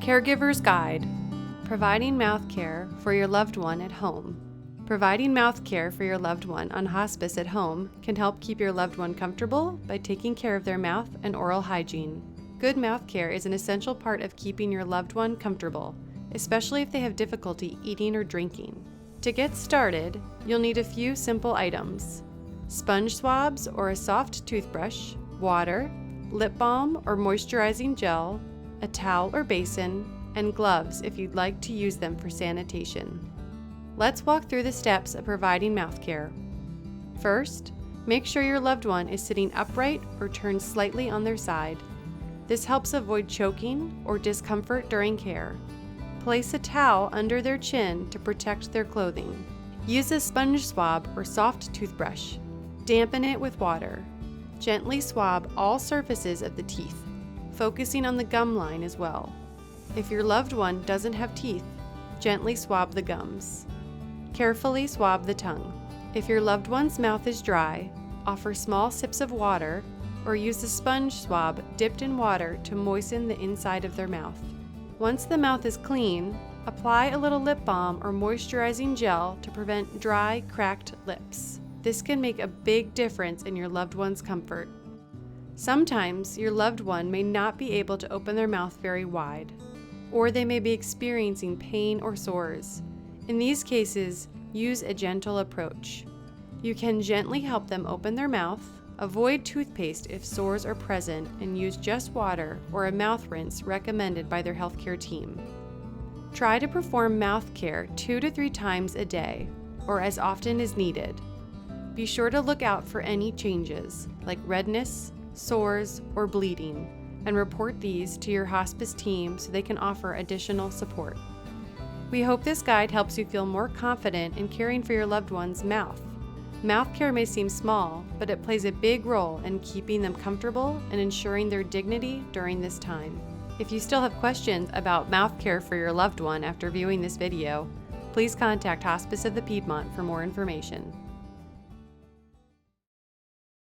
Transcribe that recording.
Caregiver's Guide: Providing Mouth Care for Your Loved One at Home. Providing mouth care for your loved one on hospice at home can help keep your loved one comfortable by taking care of their mouth and oral hygiene. Good mouth care is an essential part of keeping your loved one comfortable, especially if they have difficulty eating or drinking. To get started, you'll need a few simple items: sponge swabs or a soft toothbrush, water, lip balm or moisturizing gel, a towel or basin, and gloves if you'd like to use them for sanitation. Let's walk through the steps of providing mouth care. First, make sure your loved one is sitting upright or turned slightly on their side. This helps avoid choking or discomfort during care. Place a towel under their chin to protect their clothing. Use a sponge swab or soft toothbrush. Dampen it with water. Gently swab all surfaces of the teeth, focusing on the gum line as well. If your loved one doesn't have teeth, gently swab the gums. Carefully swab the tongue. If your loved one's mouth is dry, offer small sips of water or use a sponge swab dipped in water to moisten the inside of their mouth. Once the mouth is clean, apply a little lip balm or moisturizing gel to prevent dry, cracked lips. This can make a big difference in your loved one's comfort. Sometimes your loved one may not be able to open their mouth very wide, or they may be experiencing pain or sores. In these cases, use a gentle approach. You can gently help them open their mouth, avoid toothpaste if sores are present, and use just water or a mouth rinse recommended by their healthcare team. Try to perform mouth care 2 to 3 times a day, or as often as needed. Be sure to look out for any changes, like redness, sores, or bleeding, and report these to your hospice team so they can offer additional support. We hope this guide helps you feel more confident in caring for your loved one's mouth. Mouth care may seem small, but it plays a big role in keeping them comfortable and ensuring their dignity during this time. If you still have questions about mouth care for your loved one after viewing this video, please contact Hospice of the Piedmont for more information.